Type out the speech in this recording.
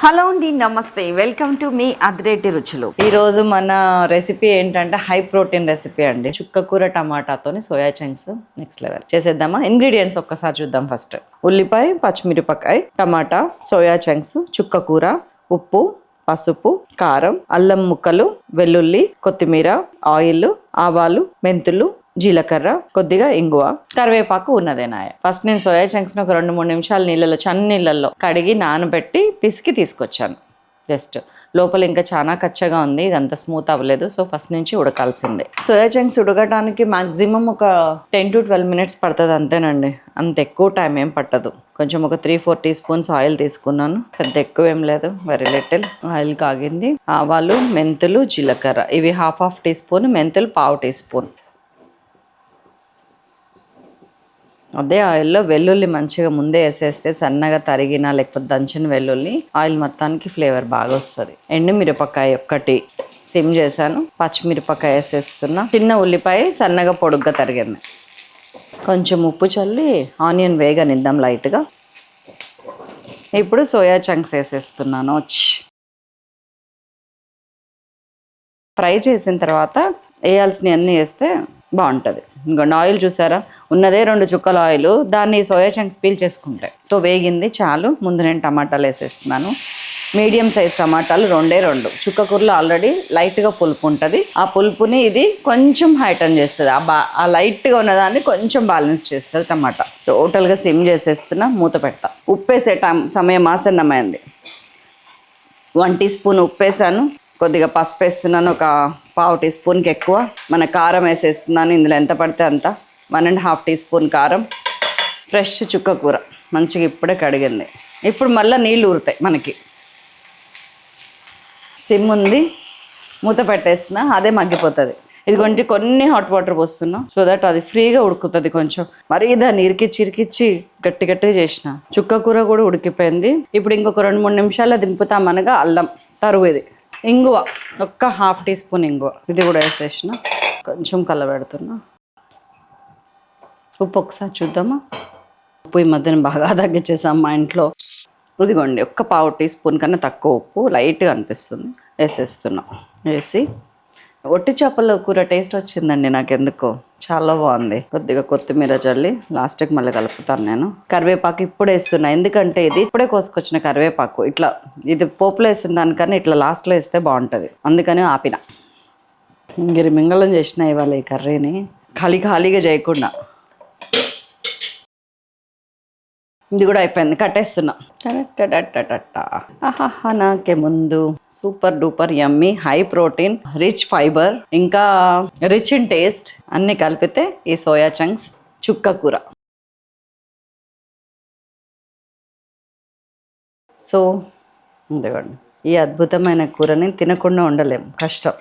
Hello అండి, నమస్తే. Welcome to me అదిరేటి రుచులు. ఈరోజు మన రెసిపీ ఏంటంటే హై ప్రోటీన్ రెసిపీ అండి. చుక్కకూర టమాటాతోని సోయా చంక్స్ నెక్స్ట్ లెవెల్ చేసేద్దామా. ఇంగ్రీడియంట్స్ ఒక్కసారి చూద్దాం. ఫస్ట్ ఉల్లిపాయ, పచ్చిమిరపకాయ, టమాటా, సోయా చంక్స్, చుక్కకూర, ఉప్పు, పసుపు, కారం, అల్లం ముక్కలు, వెల్లుల్లి, కొత్తిమీర, ఆయిల్, ఆవాలు, మెంతులు, జీలకర్ర, కొద్దిగా ఇంగువ, కరివేపాకు ఉన్నదేనాయ. ఫస్ట్ నేను సోయా చంక్స్ ఒక 2-3 నిమిషాలు నీళ్ళలో, చన్న నీళ్ళల్లో కడిగి నానబెట్టి పిసికి తీసుకొచ్చాను. జస్ట్ లోపల ఇంకా చాలా కచ్చగా ఉంది, ఇదంతా స్మూత్ అవ్వలేదు. సో ఫస్ట్ నుంచి ఉడకాల్సిందే. సోయా చంక్స్ ఉడకడానికి మాక్సిమం ఒక 10 to 12 minutes పడుతుంది, అంతేనండి. అంత ఎక్కువ టైం ఏం పట్టదు. కొంచెం ఒక 3-4 teaspoons ఆయిల్ తీసుకున్నాను, పెద్ద ఎక్కువ ఏం లేదు, వెరీ లిటిల్. ఆయిల్ కాగింది. ఆవాలు, మెంతులు, జీలకర్ర ఇవి హాఫ్ teaspoon, మెంతులు 1/2 teaspoon. అదే ఆయిల్లో వెల్లుల్లి మంచిగా ముందే వేసేస్తే, సన్నగా తరిగిన లేకపోతే దంచిన వెల్లుల్లి ఆయిల్ మొత్తానికి ఫ్లేవర్ బాగా వస్తుంది. ఎండుమిరపకాయ ఒక్కటి సిమ్ చేశాను, పచ్చిమిరపకాయ వేసేస్తున్నా, చిన్న ఉల్లిపాయ సన్నగా పొడుగ్గా తరిగింది. కొంచెం ఉప్పు చల్లి ఆనియన్ వేగనిద్దాం లైట్గా. ఇప్పుడు సోయా చంక్స్ వేసేస్తున్నాను. ఫ్రై చేసిన తర్వాత వేయాల్సినవి అన్నీ వేస్తే బాగుంటుంది. ఇంకొండ ఆయిల్ చూసారా, ఉన్నదే 2 చుక్కల ఆయిల్, దాన్ని సోయా చంక్స్ పీల్ చేసుకుంటాయి. సో వేగింది చాలు. ముందు నేను టమాటాలు వేసేస్తున్నాను. మీడియం సైజ్ టమాటాలు 2 చుక్కకూరలో ఆల్రెడీ లైట్గా పులుపు ఉంటుంది. ఆ పులుపుని ఇది కొంచెం హైటన్ చేస్తుంది. ఆ లైట్గా ఉన్నదాన్ని కొంచెం బ్యాలెన్స్ చేస్తుంది టమాటా. టోటల్గా సిమ్ చేసేస్తున్నా, మూత పెడతా. ఉప్పు వేసే సమయం ఆసన్నమైంది. 1 teaspoon ఉప్పు వేసాను, కొద్దిగా పసుపు వేస్తున్నాను, ఒక 1/2 teaspoonకి ఎక్కువ. మన కారం వేసేస్తున్నాను, ఇందులో ఎంత పడితే అంత. 1.5 teaspoon కారం. ఫ్రెష్ చుక్కకూర మంచిగా ఇప్పుడే కడిగింది. ఇప్పుడు మళ్ళీ నీళ్ళు ఊరుతాయి మనకి. సిమ్ ఉంది, మూత పెట్టేస్తున్నా, అదే మగ్గిపోతుంది. ఇది కొన్ని హాట్ వాటర్ పోస్తున్నా, సో దట్ అది ఫ్రీగా ఉడుకుతుంది. కొంచెం మరీ దాన్ని ఇరికిచ్చి గట్టిగా చేసిన. చుక్కకూర కూడా ఉడికిపోయింది. ఇప్పుడు ఇంకొక 2-3 నిమిషాల్లో దింపుతామనగా అల్లం తరుగు, ఇది ఇంగువ, ఒక్క 1/2 teaspoon ఇంగువ, ఇది కూడా వేసేసిన. కొంచెం కలబెడుతున్నా. ఉప్పు ఒకసారి చూద్దామా. ఉప్పు ఈ మధ్యన బాగా తగ్గించేసాం మా ఇంట్లో. ఇదిగోండి, ఒక్క 1/2 teaspoon కన్నా తక్కువ ఉప్పు, లైట్గా అనిపిస్తుంది, వేసేస్తున్నాం. వేసి ఒట్టి చేపల కూర టేస్ట్ వచ్చిందండి నాకెందుకో, చాలా బాగుంది. కొద్దిగా కొత్తిమీర చల్లి లాస్ట్కి మళ్ళీ కలుపుతాను నేను. కరివేపాకు ఇప్పుడు వేస్తున్నా, ఎందుకంటే ఇది ఇప్పుడే కోసుకొచ్చిన కరివేపాకు. ఇట్లా ఇది పోపులో వేసిన దానికన్నా ఇట్లా లాస్ట్లో వేస్తే బాగుంటుంది, అందుకని ఆపిన. ఇంగిరి మింగళం చేసిన ఇవాళ ఈ కర్రీని, ఖాళీగా చేయకుండా. ఇది కూడా అయిపోయింది, కట్టేస్తున్నా. ఆహాహా, నాకే ముందు సూపర్ డూపర్ యమ్మీ, హై ప్రోటీన్, రిచ్ ఫైబర్, ఇంకా రిచ్ ఇన్ టేస్ట్ అన్నీ కలిపితే ఈ సోయా చంక్స్ చుక్కకూర. సో ఇదిగోండి, ఈ అద్భుతమైన కూరని తినకుండా ఉండలేము, కష్టం.